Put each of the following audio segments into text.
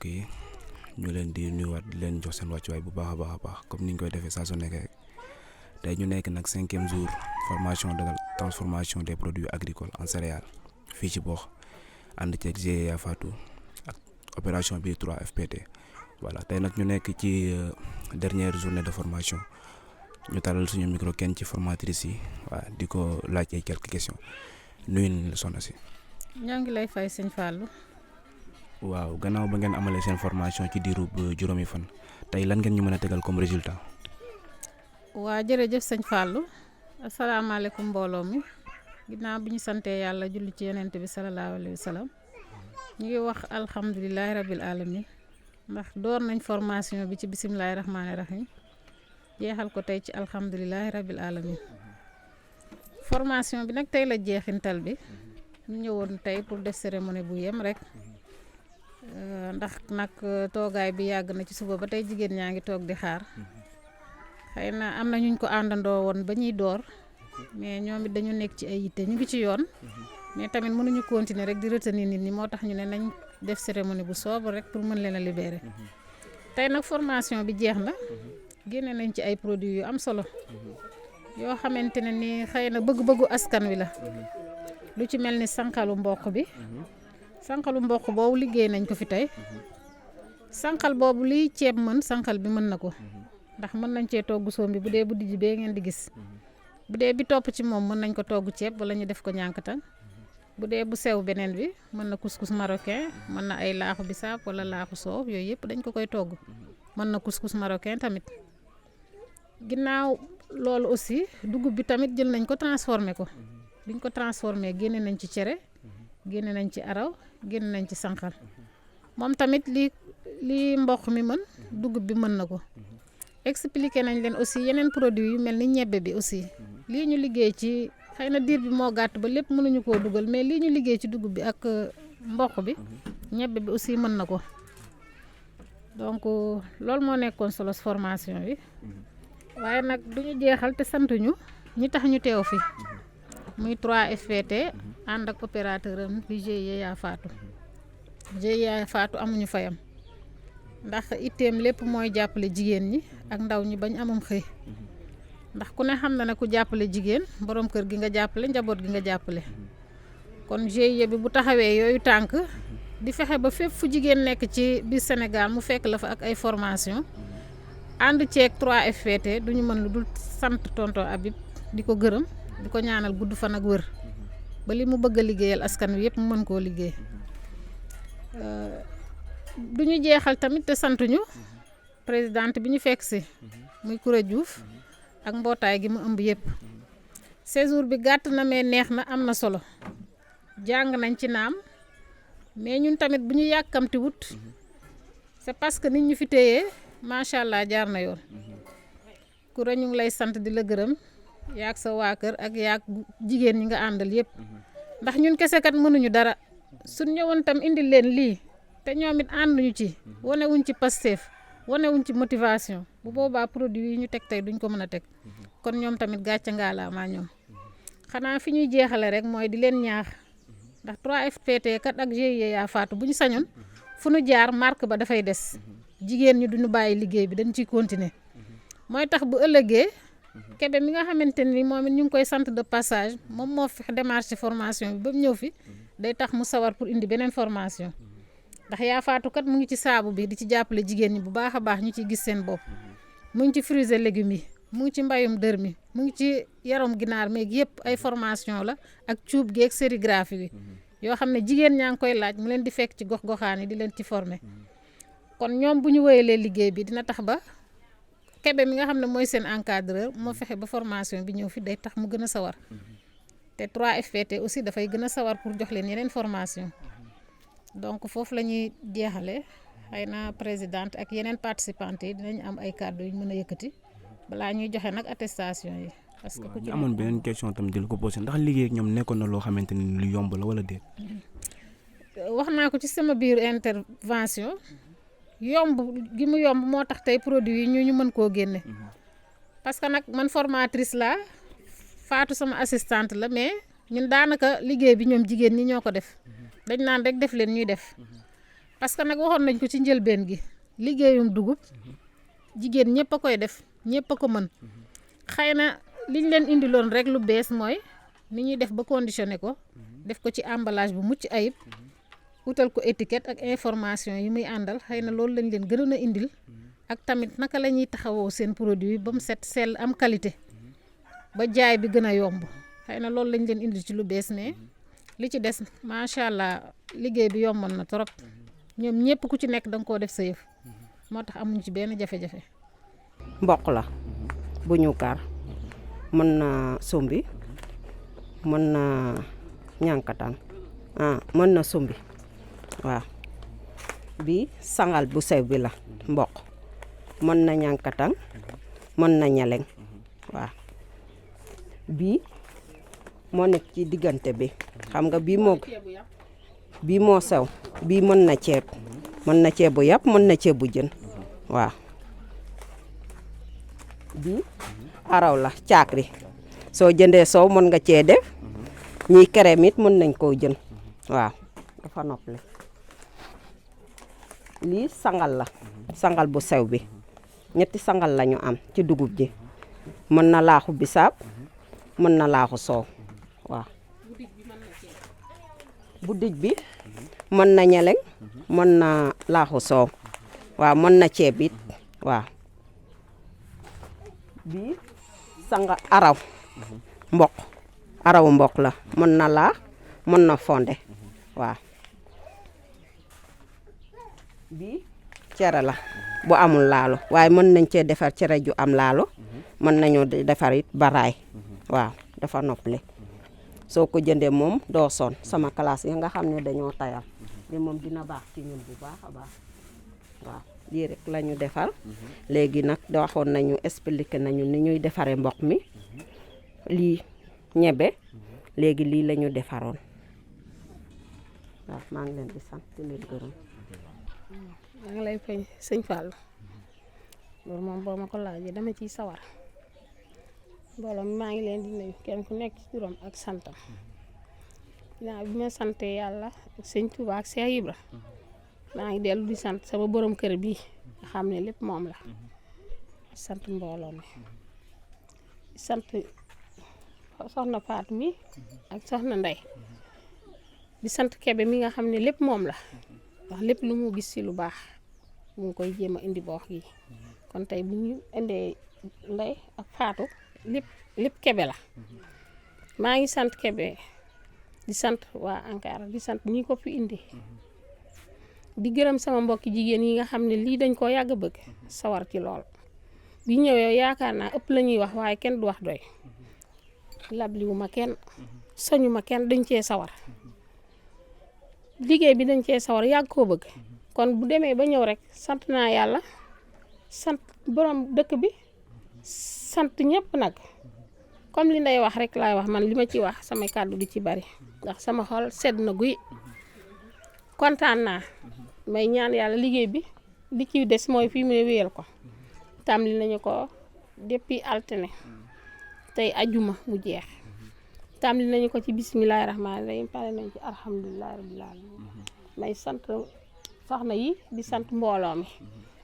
mbokk yi ñu leen di nuyuwaat di leen jox seen wàccuwaay bu baax a baax comme ni ñu koy defee saa su nekkee tey ñu nekk nag 5e jour formation de transformation des produits agricoles en céréales fii ci Bokh ànd ceeg GIE Fatou ak opération bi 3FPT voilà tey nag ñu nekk ci dernière journée de formation ñu talal suñu micro kenn ci formatrice yi waa di ko laaj ay quelques questions nuyu nañ la soxna si. ñoo ngi lay fay sëñ Fallou. waaw gannaaw ba ngeen amalee seen formation ci diiru juróomi fan tey lan ngeen ñu mën a tegal comme résultat. waa jërëjëf sëñ Fallou asalaamaaleykum mbooloo mi ginnaaw bi ñu santee yàlla julli ci yonent bi salallaahu alayhi wa sallam ñu ngi wax alhamdulilahi rabil alamin ndax door nañ formation bi ci bisimilahi rahmaani rahim jeexal ko tey ci alhamdulilahi rabil alamin formation bi nag tey la jeexintal bi ñu ñëwoon tey pour def cérémonie bu yem rek ndax nag toogaay bi yàgg na ci suba ba tey jigéen ñaa ngi toog di xaar xëy na am na ñu ko àndandoo woon ba ñuy door mais ñoom it dañu nekk ci ay yitte ñu ngi ci yoon mais tamit mënuñu continuer rek di retenir nit ñi moo tax ñu ne nañ def cérémonie bu sobre rek pour mën leen a libérer tey nag formation bi jeex na génne nañ ci ay produits yu am solo yoo xamante ne ni xëy na bëgg-bëggu askan wi la lu ci mel ni sànqalu mboq bi sànqalu mboq boobu liggéey nañ ko fi tey sànqal boobu liy ceeb mën sànqal bi mën na ko ndax mën nañ cee togg soom bi bu dee bu dijj bee ngeen di gis bu dee bi topp ci moom mën nañ ko togg ceeb wala ñu def ko ñànkatan bu dee bu sew beneen bi mën na couscous marocain mën na ay laaxu bisaab wala laaxu soow yooyu yëpp dañ ko koy togg mën na couscous marocain tamit ginnaaw loolu aussi dugub bi tamit jël nañ ko transformé ko biñ ko transformé génne nañ ci cere génne nañ ci araw génne nañ ci sànqal moom tamit li mboq mi mën dugub bi mën na ko expliqué nañ leen aussi yeneen produit yu mel ni ñebbe bi aussi lii ñu liggéey ci xëy na diir bi moo gàtt ba lépp mënuñu koo dugal mais lii ñu liggéey ci dugub bi ak mboq bi ñebbe bi aussi mën na ko donc loolu moo nekkoon solo formation bi waaye nag duñu jeexal te santuñu ñi tax ñu teew fi muy 3FPT ànd ak opérateur am di GIE Fatou GIE Fatou amuñu fayam ndax itteem lépp mooy jàppale jigéen ñi ak ndaw ñi bañ amum xëy ndax ku ne xam na ne ku jàppale jigéen borom kër gi nga jàppale njaboot gi nga jàppale kon GIE bi bu taxawee yooyu tànk di fexe ba fépp fu jigéen nekk ci biir Sénégal mu fekk la fa ak ay formation ànd ceeg 3FPT duñu mën lu dul sant tonton Habib di ko gërëm di ko ñaanal gudd fan ak wër ba li mu bëgg a liggéeyal askan wi yëpp mu mën koo liggéey duñu jeexal tamit te santuñu présidente bi ñu fekk si muy Koura Diouf ak mbootaay gi mu ëmb yëpp séjour bi gàtt na mais neex na am na solo jàng nañ ci naam mais ñun tamit bu ñu yàkkamti wut c'est parce que nit ñu fi téyee macha allah jaar na yoon Koura ñu ngi lay sant di la gërëm yaag sa waa kër ak yaag jigéen ñi nga àndal yëpp ndax ñun kese kat mënuñu dara suñ ñëwoon tam indi leen lii te ñoom it ànduñu ci wanewuñ ci Pastef wanewuñ ci motivation bu boobaa produit yi ñu teg tey duñ ko mën a teg kon ñoom tamit gàcce ngaalaamaa ñoom xanaa fi ñuy jeexale rek mooy di leen ñaax ndax 3FPT kat ak GIE Fatou bu ñu sañoon fu ñu jaar marque ba dafay des jigéen ñi duñu bàyyi liggéey bi dañ ciy continuer mooy tax bu ëllëgee Kébé mi nga xamante ni moom it ñu ngi koy sant de passage moom moo fi démarché formation bi ba mu ñëw fi day tax mu sawar pour indi beneen formation ndax yaa Fatou kat mu ngi ci saabu bi di ci jàppale jigéen ñi bu baax a baax ñu ciy gis seen bopp mu ngi ci fruits et légumes yi mu ngi ci mbayum dër mi mu ngi ci yaram ginaar meeg yëpp ay formation la ak cuub geeg sérigraphie bi yoo xam ne jigéen ñaa ngi koy laaj mu leen di fekk ci gox-goxaan yi di leen ci former kon ñoom bu ñu wéyalee liggéey bi dina tax ba Kébé mi nga xam ne mooy seen encadreur moo fexe ba formation bi ñëw fi day tax mu gën a sawar te 3FPT aussi dafay gën a sawar pour jox leen yeneen formation donc foofu la ñuy jeexale xëy na présidente ak yeneen participantes yi dinañ am ay kàddu yu ñu mën a yëkkati balaa ñuy joxe nag attestation yi. parce que ku ci amoon beneen question tamit di la ko posé ndax liggéey ak ñoom nekkoon na loo xamante ni lu yomb la wala déet. wax naa ko ci sama biir intervention yomb gi mu yomb moo tax tey produit yi ñu mën koo génne parce que nag man formatrice la Fatou sama assistante la mais ñun daanaka liggéey bi ñoom jigéen ñi ñoo ko def dañ naan rek def leen ñuy def parce que nag waxoon nañ ko ci njëlbeen gi liggéeyum dugub jigéen ñëpp a koy def ñëpp a ko mën xëy na liñ leen indiloon rek lu bees mooy ni ñuy def ba conditionné ko def ko ci emballage bu mucc ayib utal ko étiquette ak information yi muy àndal xëy na loolu lañ leen gënoon a indil ak tamit naka la ñuy taxawoo seen produit ba mu set sell am qualité ba jaay bi gën a yomb xëy na loolu lañ leen indil ci lu bees mais li ci des macha allah liggéey bi yomboon na trop ñoom ñëpp ku ci nekk da nga koo def sa yëf moo tax amuñu ci benn jafe-jafe. mboq la bu ñu kar mën na sumbi mën na ñànkatan mën na sumbi waaw bi sangal bu sew bi la mboq mën na ñànkatan mën na ñeleng waaw bii moo nekk ci diggante bi xam nga bii moo sew bii mën na ceebu yàpp mën na ceebu jën waaw bii araw la caakri soo jëndee soow mën nga cee def ñiy crème it mën nañ koo jën waaw dafa noppale lii sangal la sangal bu sew bi ñetti sangal lañu am ci dugub ji mën na laaxu bisaab mën na laaxu soow waaw bu dij bi mën na ñeleng mën na laaxu soow waaw mën na ceeb it waaw bii sanga araw arawu mboq la mën na laax mën na fonde waaw bii cere la bu amul laalo waaye mën nañ cee defar cere ju am laalo mën nañoo defar it baraay waaw dafa noppale soo ko jëndee moom doo sonn sama classe yi nga xam ne dañoo tayal li moom dina baax ci ñun bu baax a baax waaw lii rek la ñu defar léegi nag waxoon nañu expliqué nañu ni ñuy defaree mboq mi lii ñebe léegi lii la ñu defaroon waaw maa ngi leen di sant di leen gërëm. maa ngi lay fay sëñ Fallou loolu moom boo ma ko laajee dama ciy sawar mbooloo mi maa ngi leen di nuyu kenn ku nekk ci turam ak santam ginnaaw bi ma sante yàlla ak sëñ Touba ak Cheikh Ibra maa ngi dellu di sant sama borom kër bii nga xam ne lépp moom la di sant mbooloo mi di sant soxna Fatou mi ak soxna Ndey di sant Kebe mi nga xam ne lépp moom la ndax lépp lu mu gis ci lu baax mu ngi koy jéem a indi boox yi kon tey bu ñu indee Ndey ak Fatou lépp Kebe la maa ngi sant Kebe di sant waa Ankara di sant ñi ko fi indi di gërëm sama mbokki jigéen yi nga xam ne lii dañ koo yàgg bëgg sawar ci lool bi ñëwee yaakaar naa ëpp la ñuy wax waaye kenn du wax doy labliwu ma kenn soñu ma kenn dañ cee sawar liggéey bi dañ cee sawar yàgg koo bëgg kon bu demee ba ñëw rek sant naa yàlla sant borom dëkk bi sant ñëpp nag comme li Ndey wax rek laay wax man li ma ci wax samay kàddu di ci bari ndax sama xol sedd na guy kontaan naa may ñaan yàlla liggéey bi li ci des mooy fii mu ne wéyal ko tàmbali nañu ko depuis altine tey ajuma mu jeex tàmbali nañu ko ci bismillaahi rahmaani rahiim pare nañu ci alhamdulillahi rabbil alamin may sant soxna yi di sant mbooloo mi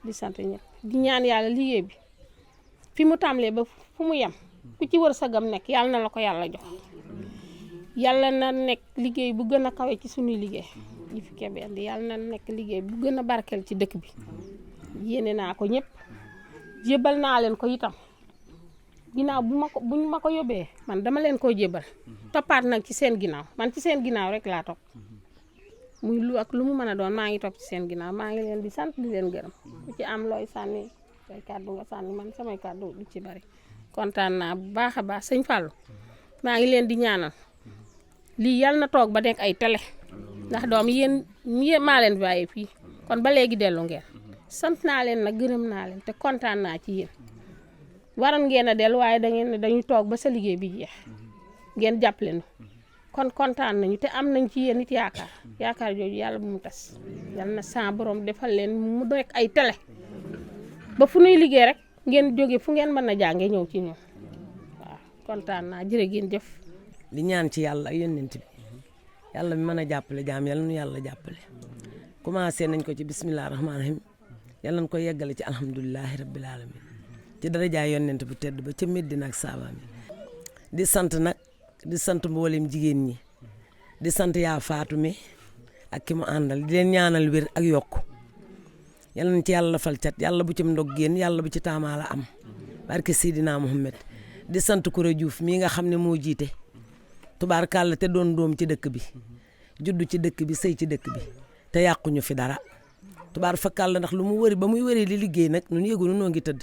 di sant ñëpp di ñaan yàlla liggéey bi fi mu tàmbalee ba fu mu yem ku ci wër sagam nekk yàlla na la ko yàlla jox yàlla na nekk liggéey bu gën a kawe ci suñuy liggéey yi fi Kebe andi yàlla na nekk liggéey bu gën a barkeel ci dëkk bi yéene naa ko ñëpp jébal naa leen ko itam ginnaaw bu ñu ma ko yóbbee man dama leen koo jébal toppaat nag ci seen ginnaaw man ci seen ginnaaw rek laa topp muy lu ak lu mu mën a doon maa ngi topp ci seen ginnaaw maa ngi leen di sant di leen gërëm ku ci am looy sànni say kàddu nga sànni man samay kàddu du ci bari kontaan naa bu baax a baax sëñ Fallou maa ngi leen di ñaanal lii yal na toog ba nekk ay télé ndax doom yéen maa leen bàyyi fii kon ba léegi dellu ngeen sant naa leen nag gërëm naa leen te kontaan naa ci yéen waroon ngeen a dellu waaye dañuy toog ba sa liggéey bi jeex ngeen jàppale nu kon kontaan nañu te am nañ ci yéen it yaakaar jooju yàlla bu mu tas yal na sa borom defal leen mu nekk ay télé ba fu nuy liggéey rek ngeen jóge fu ngeen mën a jànge ñëw ci ñun waaw kontaan naa jërë ngeen jëf. di ñaan ci yàlla ak yonent bi yàlla mi mën a jàppale jaam yàlla nu yàlla jàppale commencé nañ ko ci bisimilah rahmaani rahim yàlla nañ ko yeggale ci alhamdulilahi rabbil alamin ci darajaay yonent bu tedd ba ca Medina ak saaba mi di sant nag di sant mboolem jigéen ñi di sant yaa faatu mi ak ki mu àndal di leen ñaanal wér ak yokku yàlla nañ ci yàlla fal cat yàlla bu ci ndog génn yàlla bu ci taamaala am barke Seydina Muhammad di sant Koura Diouf mii nga xam ne moo jiite tubaarkàlla te doon doom ci dëkk bi juddu ci dëkk bi sëy ci dëkk bi te yàquñu fi dara tubaar fakkàlla ndax lu mu wëri ba muy wëri li liggéey nag ñun yëgunu noo ngi tëdd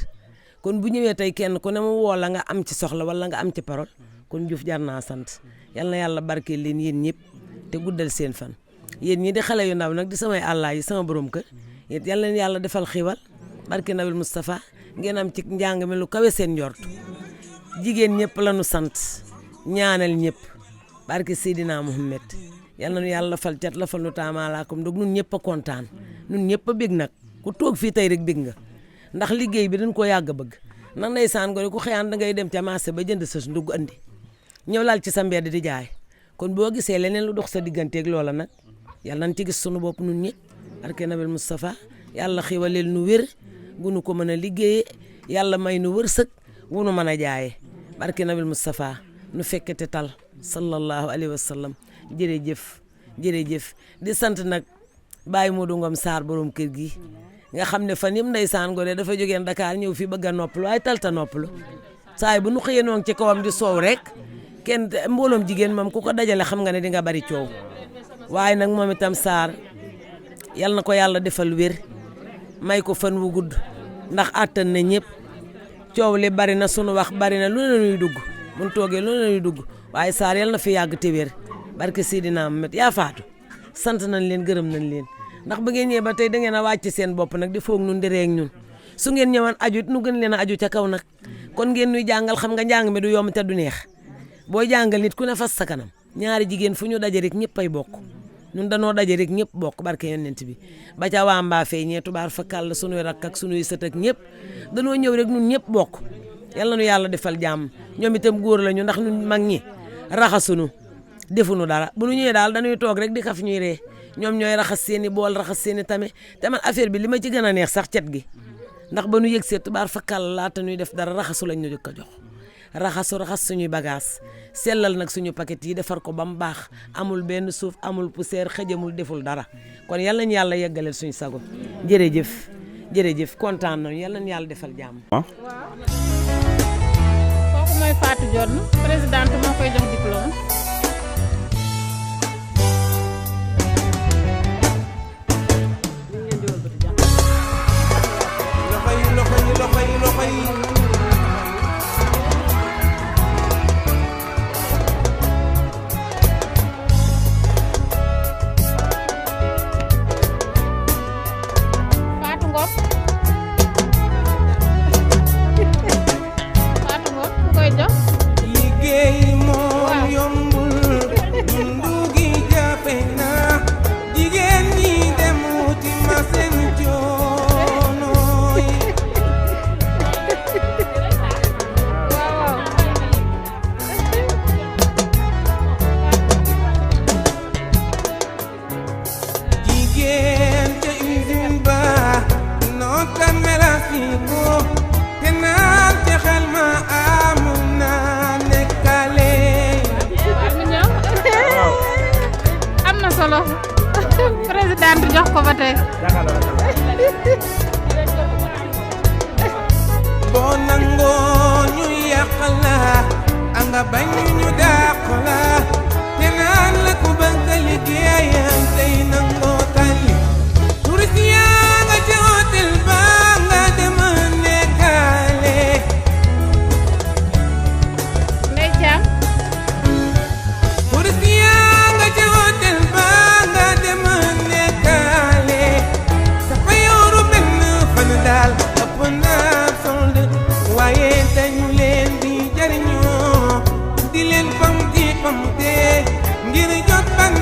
kon bu ñëwee tey kenn ku ne mu woo la nga am ci soxla wala nga am ci parole kon Diouf jar naa sant yal na yàlla barkeel leen yéen ñëpp te guddal seen fan yéen ñi di xale yu ndaw nag di samay àllaa yi sama borom kër it yal leen yàlla defal xiwal barke Nabil Moustapha ngeen am ci njàng mi lu kawe seen njort jigéen ñëpp la nu sant ñaanal ñëpp barke Seydina Muhammad yal na nu yàlla fal cat la fal nu taamaalaakum dog nun ñëpp a kontaan nun ñëpp a bég nag ku toog fii tey rek bég nga ndax liggéey bi dañ koo yàgg a bëgg ndax ndeysaan gore ku xëyaan da ngay dem ca marché ba jënd sa ndugg andi ñëw laal ci sa mbedd di jaay kon boo gisee leneen lu dox sa digganteeg loola nag yàlla nañ ci gis sunu bopp nun ñëpp barke Nabil Moustapha yàlla xiwaleel nu wér gu nu ko mën a liggéeyee yàlla may nu wërsëg wu nu mën a jaayee barke Nabil Moustapha nu fekkete tal sallallahu alayhi wa sallam jërëjëf jërëjëf di sant nag Baye Modou Ngom Sarr borom kër gi nga xam ne fan yëpp ndeysaan gore dafa jógee Dakar ñëw fii bëgg a noppalu waaye talta noppalu saa yi bu nu xëyee noonu ci kawam di soow rek kenn mbooloom jigéen moom ku ko dajale xam nga ne di nga bari coow waaye nag moom itam Sarr yal na ko yàlla defal wér may ko fan wu gudd ndax àttan na ñëpp coow li bari na sunu wax bari na lu ne ñuy dugg mun toogee lu ne ñuy dugg waaye Sarr yal na fi yàgg te wér barke Seydina Muhammad yaa faatu sant nañ leen gërëm nañ leen ndax ba ngeen ñëwee ba tey da ngeen a wàcc seen bopp nag di foog nun di reeg ñun su ngeen ñëwaan aju nu gën leen a aju ca kaw nag kon ngeen nuy jàngal xam nga njàng mi du yomb te du neex booy jàngal nit ku ne fas sa kanam ñaari jigéen fu ñu daje rek ñëpp ay bokk ñun danoo daje rek ñëpp bokk barke yonent bi ba ca waa mbaa fee ñee tubaar fakal la sunuy rakk ak sunuy sët ak ñëpp danoo ñëw rek ñun ñëpp bokk yàlla nu yàlla defal jàmm ñoom itam góor la ñu ndax ñun mag ñi raxasunu defuñu dara bu ñu ñëwee daal dañuy toog rek di kaf ñuy ree ñoom ñooy raxas seeni bool raxas seeni tame te man affaire bi li ma ci gën a neex sax cet gi ndax ba nu yëg see tubaar fakkal laata ñuy def dara raxasu lañ ñu jëkk a jox raxas suñuy bagage sellal nag suñu paquet yi defar ko ba mu baax amul benn suuf amul poussière xëjamul deful dara kon yal nañu yàlla yeggaleel suñu sago jërëjëf jërëjëf kontaan nañu yal nañu yàlla defal jàmm. kooku mooy Fatou Dione présidente moo koy jox diplôme. président jox ko ba tey boo nangoo ñu yàq la anga bañ ñu dàq la te naan la ku bëgg liggéeyam tey nangoo tali turist yaa nga ci hôtel ba nga dem nekkaale Ndey Caam turist yaa nga ci hôtel ba nga dem nekkaale sa fayooru benn fan daal ëpp naa solde waaye dañu leen di jariñoo di leen pamti pamte ngir jot ban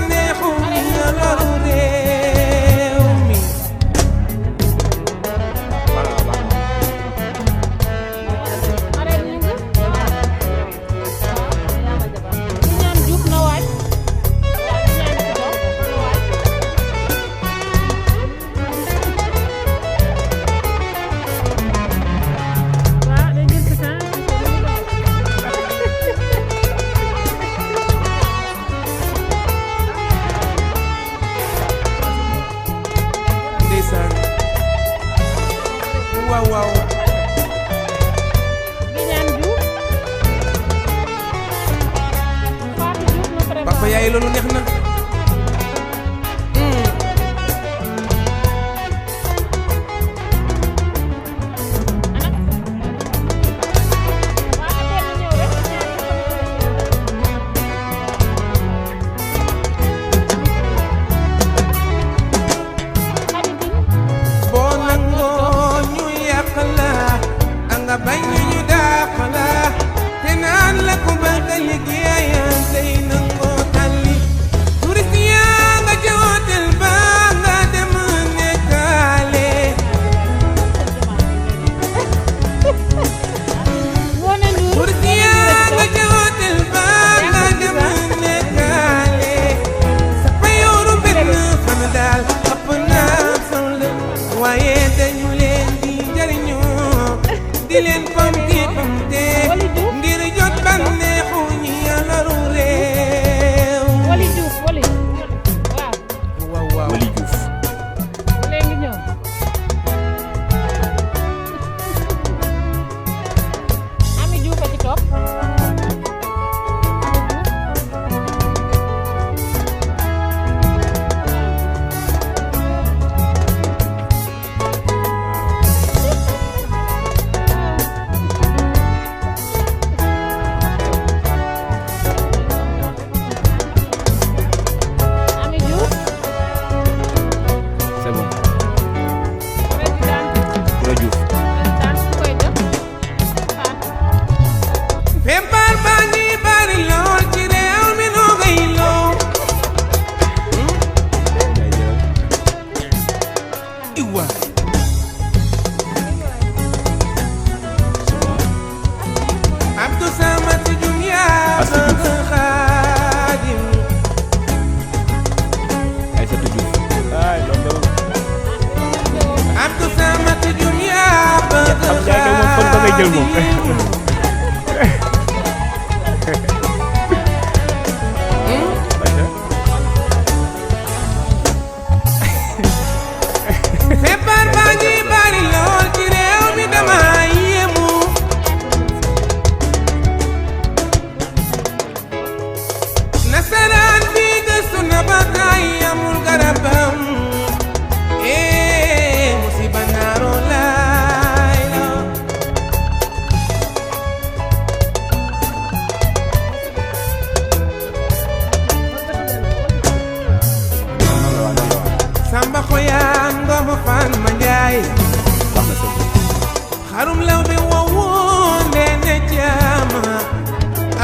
jël moom. feebar baa ngi bari lool ci réew mi dama yéemu nasaraan bi gëstu na ba tey amul garabam musiba naaroo laay la samba xoyaan doomu fan ma njaay xarum law bi wowoo ndeene jaama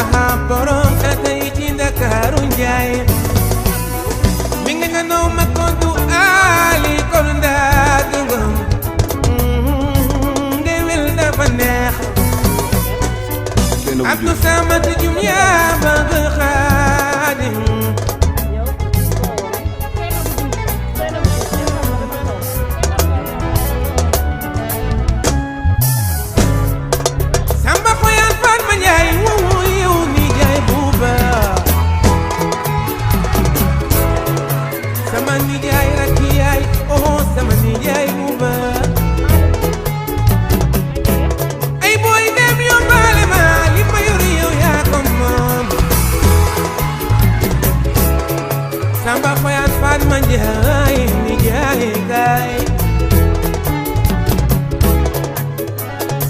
aha borom tata yi ci Ndakaaru njaay mi nga nga naw ma kontu aali kon ndaatu ngam ngewel dafa neex Abdou Samad Jum yaa bëgg Xaadim Samba xoyaan fan ma njaay wowo yow ni jaay buuba sama ni jaay rakki yaay oh sama ni jaay buuba ay booy dem yóbbaale ma li ma yor yow yaa ko moom Samba xoyaan fan ma njaay ni jaay gaay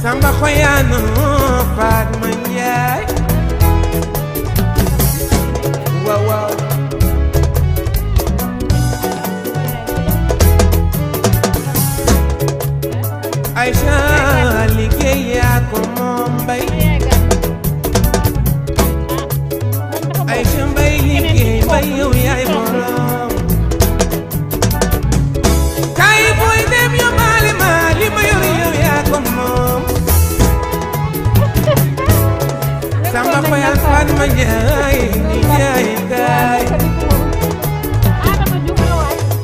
Samba xoyaan faat ma njaay waaw waaw Aïcha liggéey yaa ko moom mbay Aïcha mbay liggéey mbay yow yaay borom kay booy dem yóbbaale ma li ma yor yow yaa ko moom Samba xoyaan faat ma njaay ni jaay gaay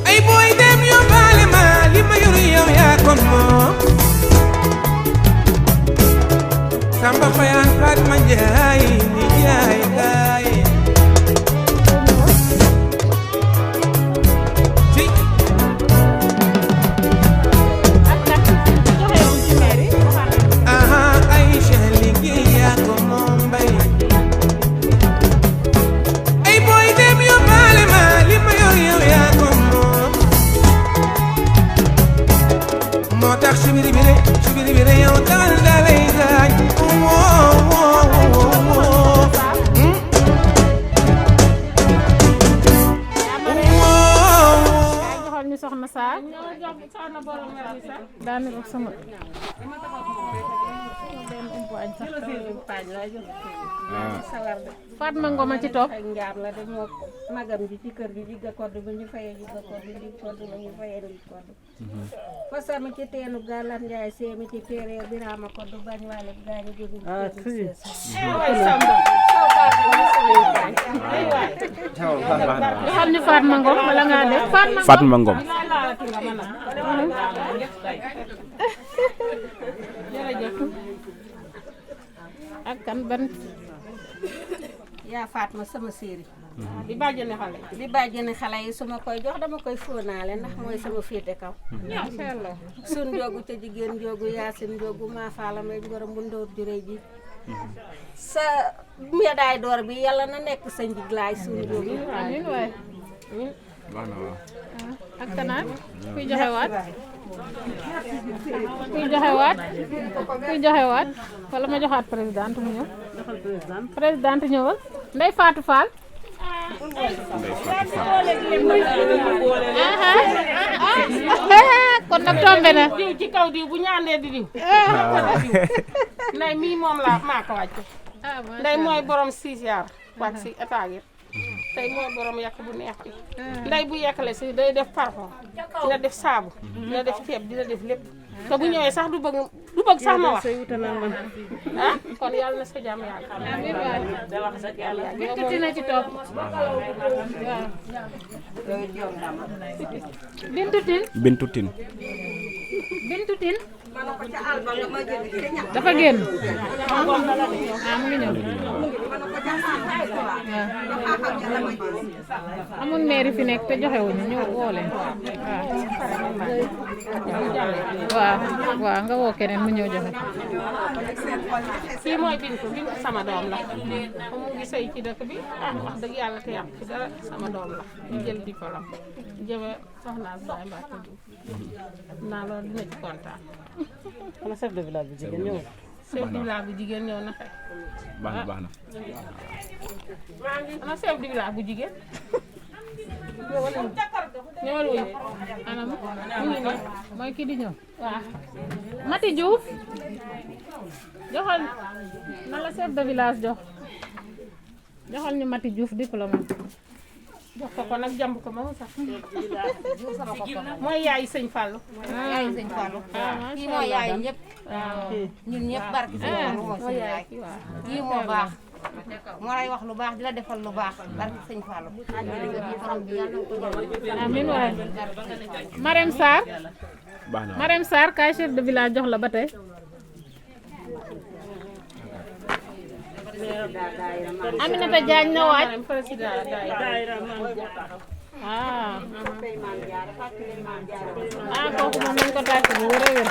ay booy dem yóbbaale ma li ma yor yow yaa ko moom Samba xoyaan faat ma njaay ni jaay gaay ci aha Aïcha liggéey yaa ko moom mbay ay booy dem yóbbaale ma li ma yor yow yaa ko moom moo tax sibiri bire yow dal dalay gaañ joxal ñu soxna saa daani ko sama benn umpu añ sax Fatma Ngom a ci topp njaar la de moo magam ji ci kër gi jigga kodd bu ñu fayee jigga kodd ndi kodd bu ñu fayee ndi kodd fasama ci teenu galan njaay seemi ci téere biraama kodd bañ waale gaañu jógu joxal ñu Fatma Ngom wala ngaa def Fatma Ngom. jërëjëf ak kan ban yaa Fatma sama séeri di bàjjene xale di bàjjeni xale yi su ma koy jox dama koy fóonaale ndax mooy sama féete kaw incha allah sun njogu ca jigéen njogu yaasin njogu maa faala may ngorom bu ndóor juré ji sa médaille d'or bi yàlla na nekk sa njiglaay sun njogu amiin waay ak kanaat kuy joxe waat kuy joxe waat wala ma joxaat présidente mu ñëw présidente ñëwal Ndeye Fatou Fall kon nag tombe na diw ci kaw diw bu ñaandee di diw nday mii moom laa maa ko wàcce nday mooy borom 6 yaar wàcc si état gi tey mooy borom yàq bu neex bi nday bu yekkale si day def parfum dina def saabu dina def ceeb dina def lépp te bu ñëwee sax du bëgg sax ma wax ah kon yàlla na sa jàmm yàlla amiin waay bintu dina ci topp Bintu Tine. Bintu Tine dafa génn mu ngi ñëw amul maire fi nekk te joxewuñu ñëw woo leen waaw nga woo keneen mu ñëw joxe. kii mooy Bintu sama doom la mu ngi sëy ci dëkk bi wax dëgg yàlla te yàq ci dara sama doom la ñu jël diplôme jëme soxna Baye Mbacke Diouf naa loolu dina ci kontaan. ana chef de village bu jigéen ñëw. chef de village bu jigéen ñëw na xëy. baax na ana chef de village bu jigéen. ñëwal wuyu anam mu ngi nii mooy kii di ñëw. waaw. Mati Diouf joxal na la chef de village joxal ñu Mati Diouf diplôme jox ko nag jàmb ko ba mu sax. mooy yaayu sëñ Fallou. yaayu sëñ Fallou. kii mooy yaayu ñëpp. ñun ñëpp barki sëñ Fallou mooy sëñ yaay. kii moo baax. moo lay wax lu baax di la defal lu baax barki sëñ Fallou. amiin waay. Marème Sarr. Marème Sarr kaay chef de village jox la ba tey. Aminata Diagne na waaj. Kooku moom nañ ko tàcc bu wér a wér.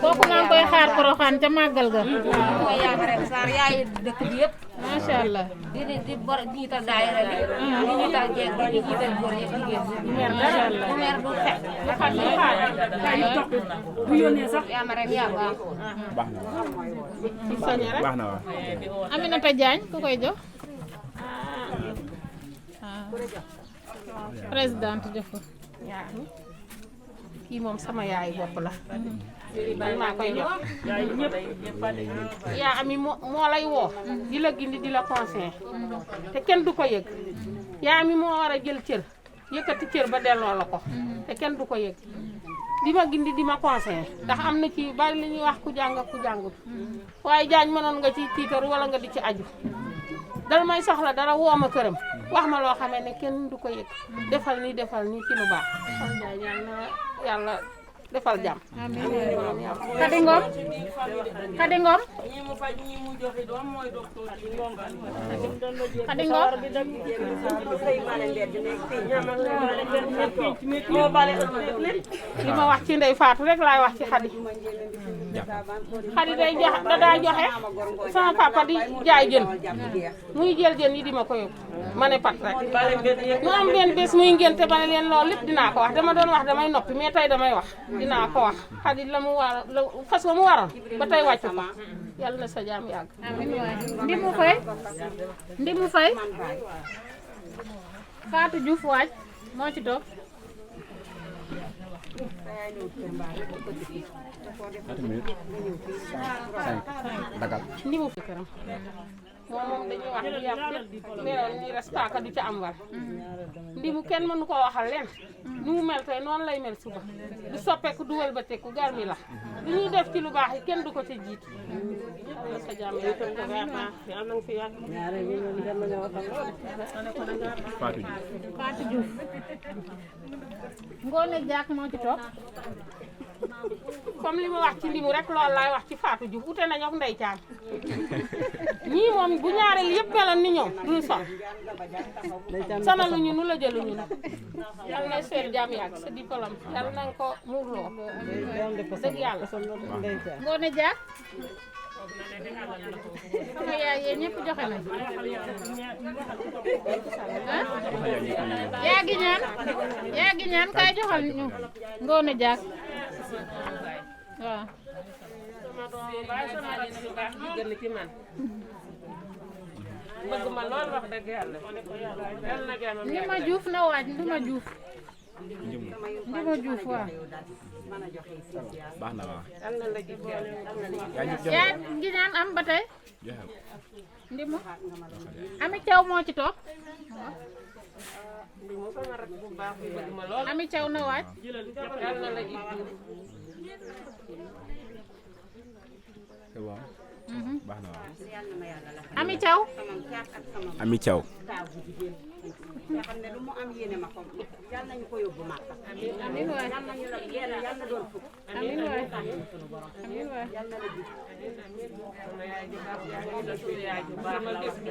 kooku maa ngi koy xaar Porokhane ca màggal ga. mooy yaa Marème Sarr yaayu dëkk bi yëpp. macha allah. di bor jiital daayira bi. di jiital jeeg bi di jiital góor yeeg jigéen bi. macha allah bu mer du xeex. bu yónnee sax. yaa Marème yaa baax. baax na waaw. Aminata Diagne ku koy jox. présidente jox ko. kii moom sama yaay bopp la. man maa koy jox. yaa ami moo lay woo. di la gindi di la conseiller. te kenn du ko yëg. yaa ami moo war a jël cër. yëkkati cër ba delloo la ko. te kenn du ko yëg. di ma gindi di ma conseiller. ndax am na ci bari li ñuy wax ku jàng ak ku jàngut. waaye jaañ mënoon nga ci tiitar wala nga di ci aju. dal may soxla dara woo ma këram. wax ma loo xamee ne kenn du ko yëg. defal nii ci lu baax. kon jaañ yàlla defal jàmm. Khady Ngom. Khady Ngom. Khady Ngom. li ma wax ci Ndey Faatu rek laay wax ci Khady. Khady day joxe da daa joxe sama papa di jaay jën muy jël jën yi di ma ko yóbbu ma ne pat rek mu am benn bés muy ngénte ba ne leen loolu lépp dinaa ko wax dama doon wax damay noppi mais tey damay wax dinaa ko wax Khady la mu war la fas wa mu waroon ba tey wàccu ko yàlla na sa jaam yàgg. amiin waay Ndimu Faye Fatou Diouf waaj moo ci toog. Ndimu fi këram moom dañuy wax lu yàq lépp meewoon ni respect du ci am war Ndimu kenn mënu ko waxal leen ni mu mel tey noonu lay mel suba du soppeeku du wëlbateeku garmi la lu ñuy def ci lu baax yi kenn du ko ca jiitu yàlla sa jàmm Fatou Diouf Ngoone Diak moo ci toog. comme li ma wax ci Ndimu rek loolu laay wax ci Fatou Diouf ute nañu ak Ndey Caam ñii moom bu ñaareel yëpp meloon ni ñoom duñu son sonaluñu nu la jëluñu nag yal na seer jàmm yàgg sa diplôme yal na nga ko muurloo dëgg yàlla. Ngoone Diak. sama yaay yéen ñëpp joxe nañ. yaa gi ñaan kay joxal ñu Ngoone Diak waaw. bëgg ma lool wax dëgg yàlla. Ndima Diouf na waaj Ndima Diouf. Ndima Diouf waaw. baax na waaw. yaa ngi ñaan am ba tey. Ndima Ami Thiaw moo ci toog. Ami Thiaw na waaj. c'est bon. baax na waaw. Ami Thiaw. Ami Thiaw. nga xam ne lu mu am yéene ma ko yal nañu ko yóbbu Màkka. amiin waay yal nañu la yéene yal na doon fukk. amiin waay amiin waay yal na la gis.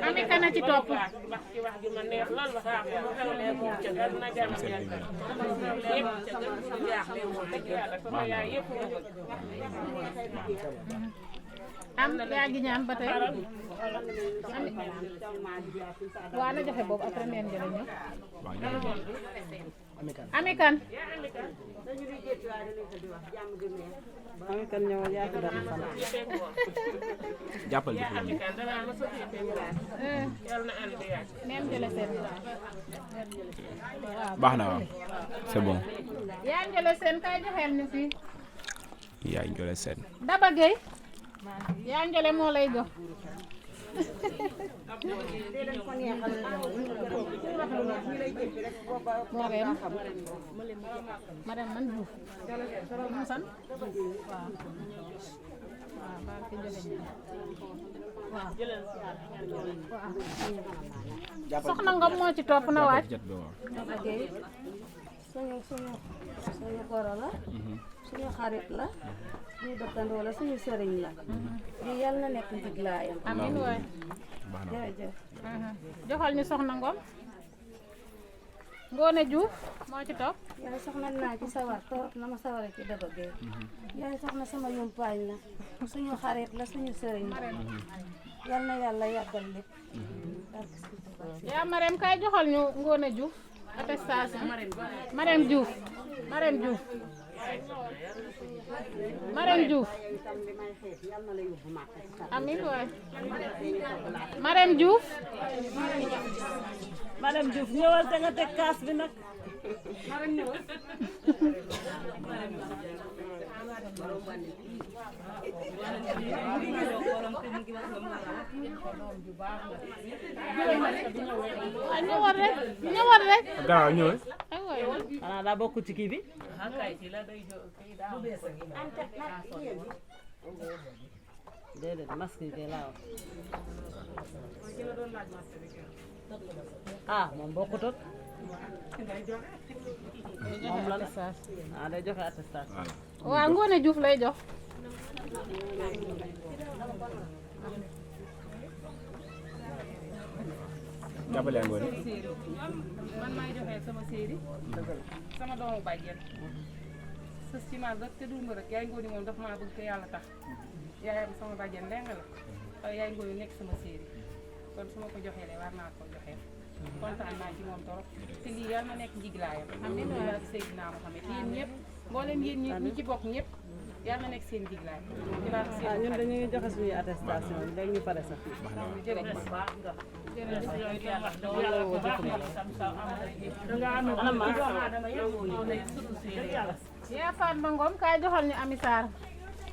ami kana ci topp am yaa ngi ñaan ba tey waa na joxe boobu après neen jële ñëw ami kan Ami kan ñëw yaa ci dara sant. jàppal bi neen jële seen baax na waaw c'est bon yaa jële seen kay joxeel ñu fii yaa njole seen Daba Gueye yaa njole moo lay jox Marème man Diouf mu san waaw baal fi joxe waaw soxna Ngom moo ci topp na waaj suñu goro la suñu xarit la suñu dëkkandoo la suñu sëriñ la di yàlla na nekk njiglaayam amiin waay jërëjëf joxal ñu soxna Ngom Ngoone Diouf moo ci topp yaay soxna naa ci sawar torop na ma saware ci Daba Gueye yaay soxna sama yumpaañ la suñu xarit la suñu sëriñ la yal na yàlla yàggal lépp yaa Marème kay joxal ñu Ngoone Diouf attestation Marème Diouf Marème Diouf amiin waay Marème Diouf Madame Diouf ñëwal te nga teg kaas bi nag. ñëwal rek gaaw ñëwal xanaa daa bokk ci kii bi. déedéet masque yi kay laa wax. moom bokkut moom la day joxe attestation. waaw Ngoone Diouf lay jox jàppale Ngoone man maay joxe sama séeri sama doomu bàjjen sës ci man rek te duuma rek yaay Ngoone moom dafa maa bëgg te yàlla tax yaayam sama bàjjen ndeng la yaay Ngoone nekk sama séeri kon su ma ko joxee le war naa ko joxee kontaan naa ci moom torop te lii yal na nekk njiglaayam amiin waay Seydina Muhammad yéen ñëpp mboolem yéen ñi ci bokk ñëpp yal na nekk seen njiglaay ñun dañuy joxe suñuy attestation yi léegi ñu pare sax. yaa Fatma Ngom kay joxal ñu Ami Sarr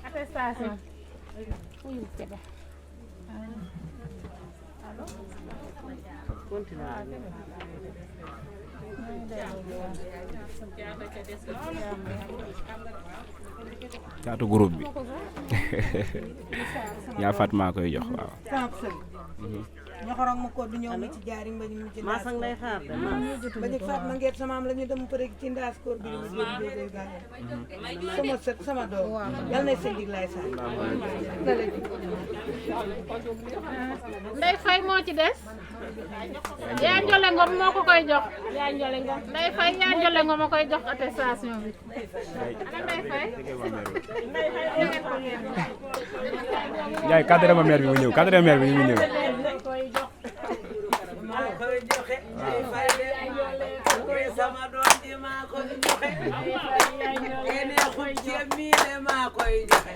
attestation caatu groupe bi yaa Fatma koy jox waaw ñoxorong ma ko du ñëw ma ci jaari mbañ mu ci maa sang lay xaar de ba ñu Fatma ngeet sama am la ñu dem pare ci ndaas koor bi mu jël jógee gaal sama sët sama doom yal na seen diglaay sa Ndey Fay moo ci des yaa Njole Ngom moo ko koy jox yaa Njole Ngom Ndey Fay yaa Njole Ngom a koy jox attestation bi ana Ndey Fay Njaay cadre ma mère bi mu ñëw cadre mère bi mu ñëw maa koy joxe sama doom ji maa koy joxe ene xul ceeb mi de maa koy joxe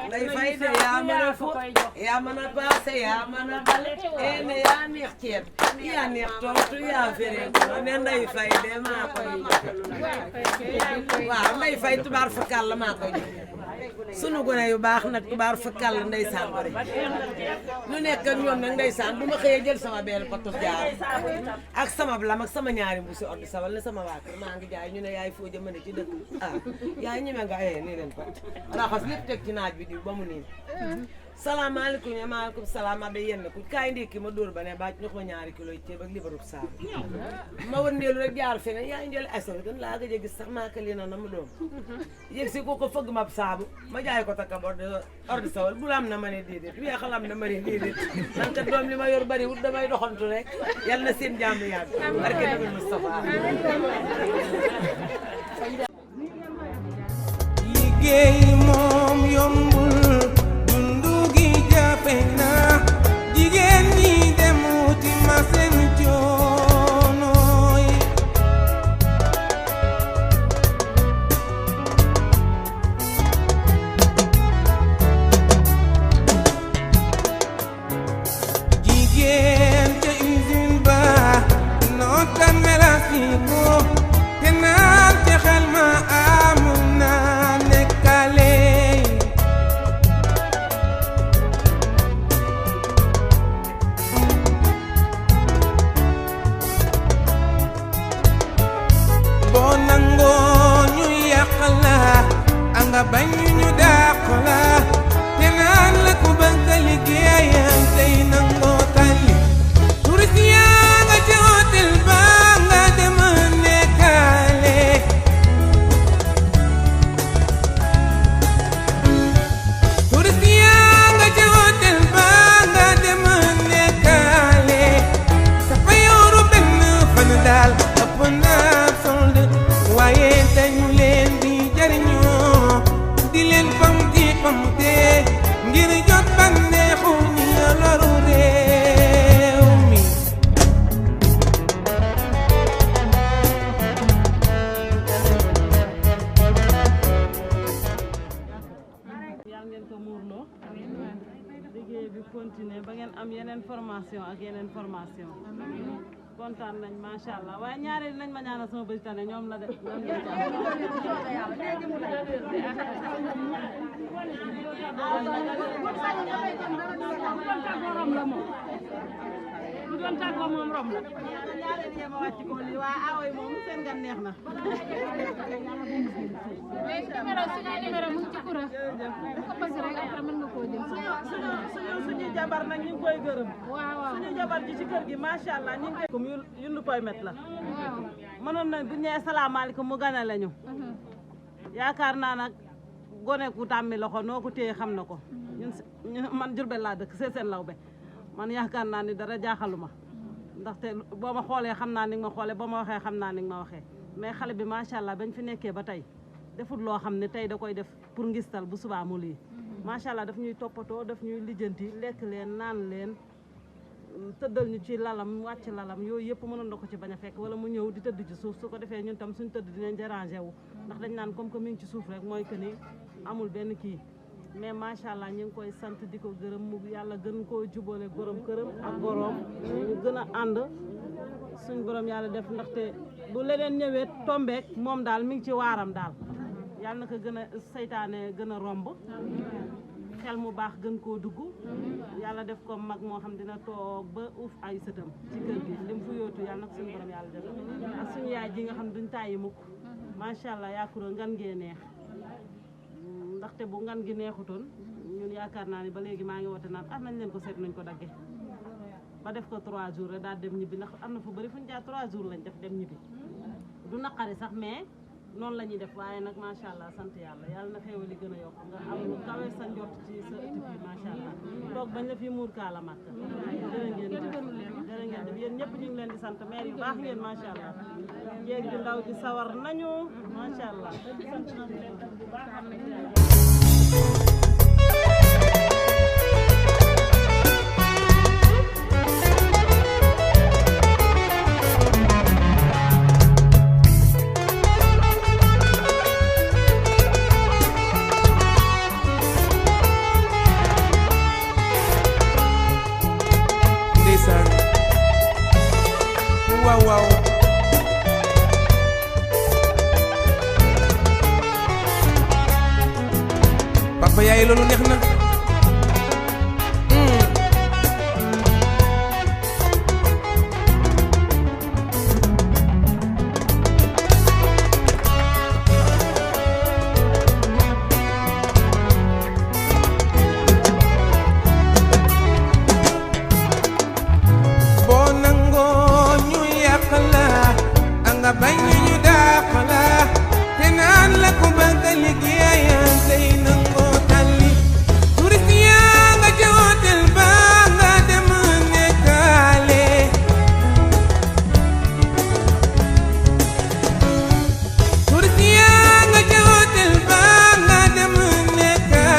Ndey Fay de yaa mën a fu yaa mën a paase yaa mën a bale ene yaa neex ceeb yaa neex tontu yaa fere ko ne Ndey Fay de maa koy joxe waaw Ndey Fay tubaar fakal la maa koy joxe sunu gone yu baax nag tubaar fa kàll ndeysaan bari lu nekk ak ñoom nag ndeysaan bu ma xëyee jël sama benn potu jaar ak sama lam ak sama ñaari mbuusi ordi sawal ne sama waa kër maa ngi jaay ñu ne yaay foo jëmane ci dëkk yaay ñeme nga nii leen pat raxas lépp teg ci naaj bi diw ba mu niin salaamaaleykum ya maaleykum salaam ma day yenn ku kaay ndékki ma dóor ba ne bàcc ñu ko ma 2 kilo ceeb ak libarub saabu ma wëndeelu rek jaar feneen yaa njël asaw gën laa gëj a gis sax maa ka lii na ma doom yëg si ko fëgg ma saabu ma jaay ko takkab ordi sawal bu am na ma ne déedéet weexal am na ma ne déedéet nan kat doom li ma yor bari wut damay doxantu rek yal na seen jàmm yàgg barke nabi Mustafa liggéey moom yombul dundu gi jafe na jigéen ñi dem wuti ma seen coonoy jigéen ca usine ba noota melasi ko te naan ca xel ma amul naa nekkale boo nangoo ñu yàq la anga bañ ñu dàq la te naan la ku bëgg a liggéeyam tey nangoo tàlli turist yaa nga ca hôtel ba nga dem nekkale turist yaa nga ca hôtel ba nga dem nekkale sa fayooru benn fan daal ëpp naa solde waaye dañu leen di jariñoo di leen pamte ngir jot bànneexu ñi loru réew mi yàlla ngeen ko muurloo liggéey bi continuer ba ngeen am yeneen formation ak yeneen formation kontaan nañ macha allah waaye ñaareel nañ ma ñaanal sama bëj tane ñoom la de ñoom ñoo bu doon tàggoo moom rom la ñaareel yema wàcc ko li waa awoy moom seen gan neex na numéro mu ngi ci kura ko bëgg rek après mën nga koo jël suñu jabar nag ñu ngi koy gërëm waaw waaw suñu jabar ji ci kër gi macha allah ñu ngi koy comme yundu koy met la mënoon na bu ñëwee salaamaaleykum mu gane lañu yaakaar naa nag gone ku tàmmi loxo noo ko téye xam na ko ñun man Jurbel laa dëkk seen law be man yaakaar naa ni dara jaaxaluma ndaxte boo ma xoolee xam naa ni nga ma xoolee boo ma waxee xam naa ni nga ma waxee mais xale bi macha allah bañ fi nekkee ba tey defut loo xam ne tey da koy def pour ngistal bu subaa mu lii macha allah daf ñuy toppatoo daf ñuy lijjanti lekk leen naan leen tëddal ñu ci lalam wàcc lalam yooyu yëpp mënoon na ko ci bañ a fekk wala mu ñëw di tëdd ci suuf su ko defee ñun tam suñ tëdd dinañ déranger wu ndax dañ naan comme que mi ngi ci suuf rek mooy que ni amul benn kii mais macha allah ñu ngi koy sant di ko gërëm mu yàlla gën koo jubale borom këram ak borom ñu gën a ànd suñ borom yàlla def ndaxte bu leneen ñëwee tombeek moom daal mi ngi ci waaram daal yàlla na ko gën a saytaane gën a romb xel mu baax gën koo dugg yàlla def ko mag moo xam dina toog ba uuf ay sëtam ci kër gi lim fu yóotu yàlla na ko suñu borom yàlla def ak suñu yaay ji nga xam duñ tàyyi mukk macha allah yaakura ngan ngee neex ndaxte bu ngan gi neexutoon ñun yaakaar naa ni ba léegi maa ngi woote naan nañ leen ko seet nañ ko dagge ba def ko 3 jours rek daal dem ñibbi ndax am na fu bëri fu ñu jaar 3 jours lañ def dem ñibbi du naqari sax mais noonu la ñuy def waaye nag macha allah sant yàlla yàlla na xéewal yi gën a yokk nga am lu kawe sa njort ci sa ëtt bi macha allah toog bañ la fi muur kaala màkk jërë ngeen def yéen ñëpp ñu ngi leen di sant maire yu baax ngeen macha allah jéeg ju ndaw ji sawar nañu macha allah sant nañu leen bu baax am nañu waaw waaw loolu neex